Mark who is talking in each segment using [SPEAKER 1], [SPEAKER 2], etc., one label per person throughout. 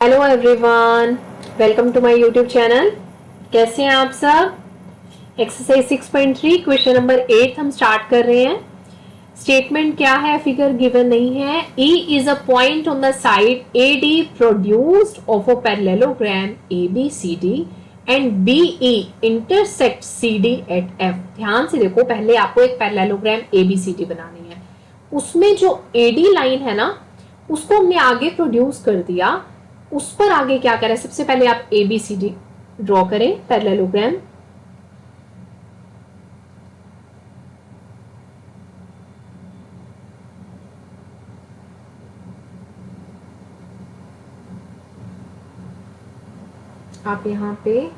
[SPEAKER 1] Hello everyone, welcome to my YouTube channel. कैसे हैं आप सब? एक्सरसाइज 6.3 क्वेश्चन नंबर 8 हम स्टार्ट कर रहे हैं। स्टेटमेंट क्या है? फिगर गिवन नहीं है। E is a point on the side AD produced of a parallelogram ABCD and BE intersect CD at F। ध्यान से देखो, पहले आपको एक पैरेललोग्राम ABCD बनानी है। उसमें जो AD लाइन है ना, उसको हमने आगे प्रोड्यूस कर दिया। उस पर आगे क्या करें? सबसे पहले आप ABCD ड्रॉ करें पैरेललोग्राम। आप यहाँ पे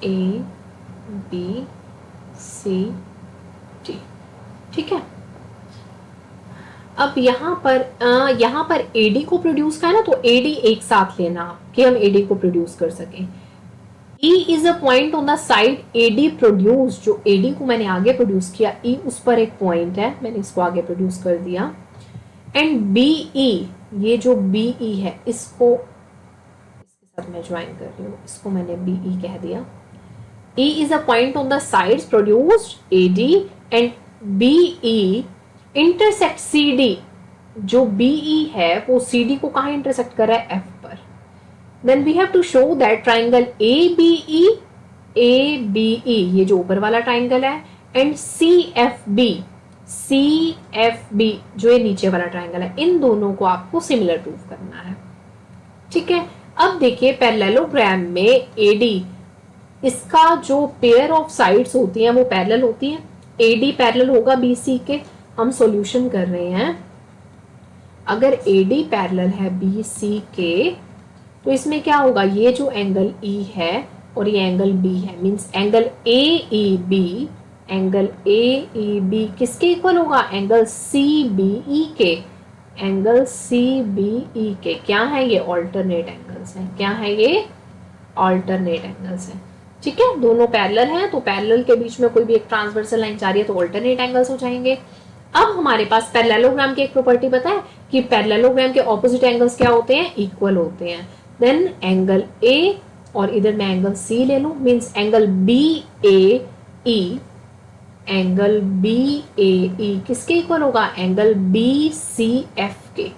[SPEAKER 1] ABCD, ठीक है। अब यहाँ पर AD को प्रोड्यूस का है ना, तो AD एक साथ लेना कि हम AD को प्रोड्यूस कर सकें। E is a point on the side AD produce, जो AD को मैंने आगे प्रोड्यूस किया, E उस पर एक पॉइंट है, मैंने इसको आगे प्रोड्यूस कर दिया। एंड BE, ये जो BE है, इसको इसके साथ मैं ज्वाइन कर रही हूँ, इसको मैंने BE कह दिया। E is a point on the sides produced AD and BE intersect CD। जो BE है वो CD को कहाँ इंटरसेक्ट कर रहा है? F पर। Then we have to show that triangle ABE ये जो ऊपर वाला ट्राइंगल है, एंड CFB जो ये नीचे वाला ट्राइंगल है, इन दोनों को आपको सिमिलर प्रूव करना है, ठीक है। अब देखिए, पैरेललोग्राम में AD, इसका जो पेयर ऑफ साइड्स होती हैं वो पैरेलल होती हैं। AD पैरेलल होगा BC के। हम सॉल्यूशन कर रहे हैं। अगर AD पैरेलल है BC के, तो इसमें क्या होगा? ये जो एंगल E है और ये एंगल B है, मींस एंगल AEB किसके इक्वल होगा? एंगल CBE के। एंगल CBE के क्या है? ये ऑल्टरनेट एंगल्स हैं। क्या है ये? ऑल्टरनेट एंगल्स हैं, ठीक है। दोनों पैरेलल हैं, तो पैरेलल के बीच में कोई भी एक ट्रांसवर्सल लाइन जा रही है तो ऑल्टरनेट एंगल्स हो जाएंगे। अब हमारे पास पैरेललोग्राम की एक प्रॉपर्टी पता है कि पैरेललोग्राम के ऑपोजिट एंगल्स क्या होते हैं? इक्वल होते हैं। देन एंगल A और इधर मैं एंगल C ले लूं, means angle BAE, angle BAE किसके इक्वल होगा? एंगल BCF के।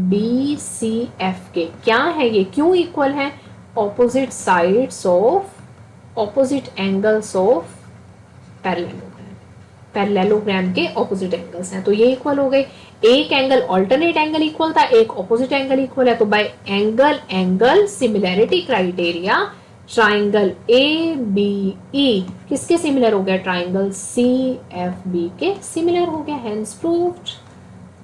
[SPEAKER 1] BCF के क्या है ये? क्यों इक्वल है? Opposite sides of, opposite angles of parallelogram. Parallelogram के ऑपोजिट एंगल्स हैं, तो ये इक्वल हो गए। एक एंगल ऑल्टरनेट एंगल इक्वल था, एक ऑपोजिट एंगल इक्वल है, तो bye angle angle similarity criteria triangle ABE किसके सिमिलर हो गया? ट्राइंगल CFB के सिमिलर हो गया। Hence proved.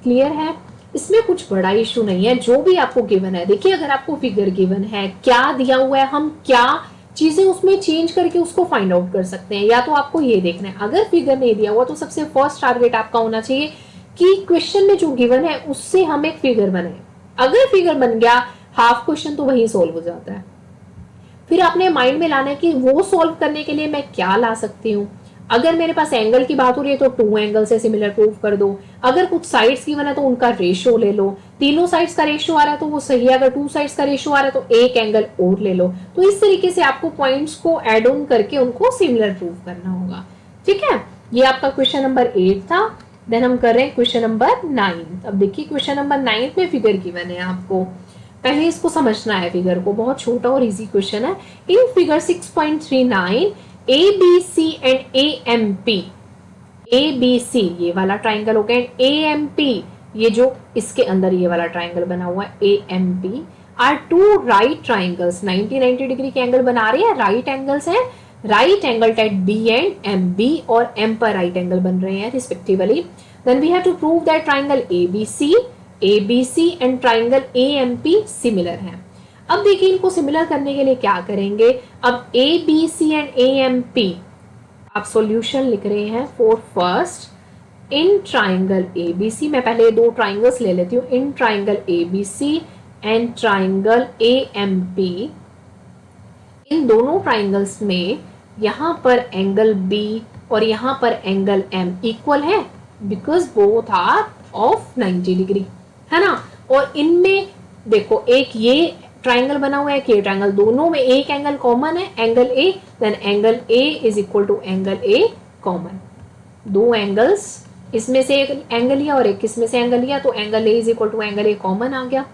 [SPEAKER 1] क्लियर है? इसमें कुछ बड़ा इशू नहीं है, जो भी आपको गिवन है। देखिए, अगर आपको फिगर गिवन है, क्या दिया हुआ है, हम क्या चीजें उसमें चेंज करके उसको फाइंड आउट कर सकते हैं। या तो आपको ये देखना है, अगर फिगर नहीं दिया हुआ तो सबसे फर्स्ट टारगेट आपका होना चाहिए कि क्वेश्चन में जो गिवन है उससे हम एक फिगर बनाए। अगर फिगर बन गया, हाफ क्वेश्चन तो वही सोल्व हो जाता है। फिर आपने माइंड में लाना है कि वो सोल्व करने के लिए मैं क्या ला सकती हूँ। अगर मेरे पास एंगल की बात हो रही है तो टू एंगल से सिमिलर प्रूव कर दो। अगर कुछ साइड्स गिवन है तो उनका रेशियो ले लो। तीनों साइड्स का रेशियो आ रहा है तो वो सही है, अगर टू साइड्स का रेशियो आ रहा है तो एक एंगल और ले लो। तो इस तरीके से आपको पॉइंट्स को एड ऑन करके उनको सिमिलर प्रूव करना होगा, ठीक है। ये आपका क्वेश्चन नंबर 8 था। देन हम कर रहे हैं क्वेश्चन नंबर 9। अब देखिए, क्वेश्चन नंबर 9 में फिगर गिवन है आपको। पहले इसको समझना है, फिगर को। बहुत छोटा और इजी क्वेश्चन है। In figure 6.39 ABC and AMP, ABC ये वाला ट्राइंगल हो गया, एंड AMP ये जो इसके अंदर ये वाला ट्राइंगल बना हुआ है AMP are two right triangles. 90 degree के एंगल बना रहे हैं, राइट एंगल्स हैं। Right angle at B and MB, और M पर राइट एंगल बन रहे हैं respectively. Then we have to prove that triangle ABC and triangle AMP similar हैं। अब देखिए, इनको सिमिलर करने के लिए क्या करेंगे। अब ABC एंड AMP, आप सॉल्यूशन लिख रहे हैं for first in triangle ABC। मैं पहले दो ट्राइंगल्स ले लेती हूँ, in triangle ABC and triangle AMP। इन दोनों ट्राइंगल्स में यहाँ पर एंगल B और यहाँ पर एंगल M इक्वल है, because both are of 90 degree, है ना। और इनमें देखो एक ये ट्राइंगल बना हुआ है, एक ये ट्राइंगल, दोनों में एक एंगल कॉमन है, angle A, then angle A is equal to angle A common. दो एंगल्स, इसमें से एक एंगल लिया और एक इसमें से एंगल लिया, तो angle A is equal to angle A common आ गया।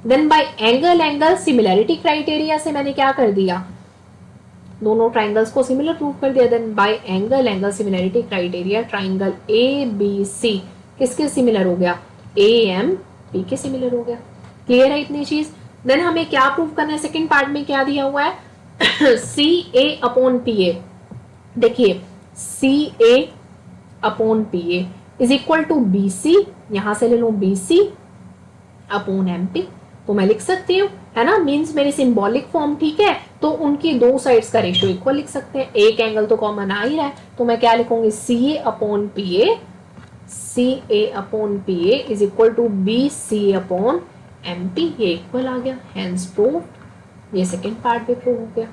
[SPEAKER 1] Then by angle angle similarity criteria से मैंने क्या कर दिया, दोनों ट्राइंगल्स को सिमिलर प्रूव कर दिया। Then by angle angle similarity criteria triangle A B C किसके सिमिलर हो गया, ए एम पी के सिमिलर हो गया। क्लियर है इतनी चीज। देन हमें क्या प्रूव करना है, सेकंड पार्ट में क्या दिया हुआ है सी ए अपॉन पी ए। देखिए C A upon P A is equal to B C, यहां से ले लो B C upon M P, तो मैं लिख सकती हूँ, है ना, मीन्स मेरी सिंबॉलिक फॉर्म, ठीक है, तो उनकी दो साइड्स का रेशियो इक्वल लिख सकते हैं, एक एंगल तो कॉमन आ ही रहा है, तो मैं क्या लिखूंगी, C A upon P A, C A upon P A is equal to B C upon M P, ये इक्वल आ गया, हेंस प्रूव। ये सेकेंड पार्ट भी प्रूव हो गया।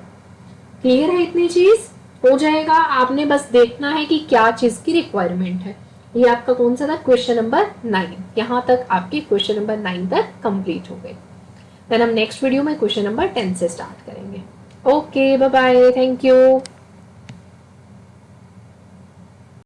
[SPEAKER 1] क्लियर है इतनी चीज, हो जाएगा, आपने बस देखना है कि क्या चीज की रिक्वायरमेंट है। ये आपका कौन सा था, क्वेश्चन नंबर 9, यहाँ तक आपकी क्वेश्चन नंबर 9 तक कंप्लीट हो गई। देन हम नेक्स्ट वीडियो में क्वेश्चन नंबर 10 से स्टार्ट करेंगे। Okay bye bye, thank you.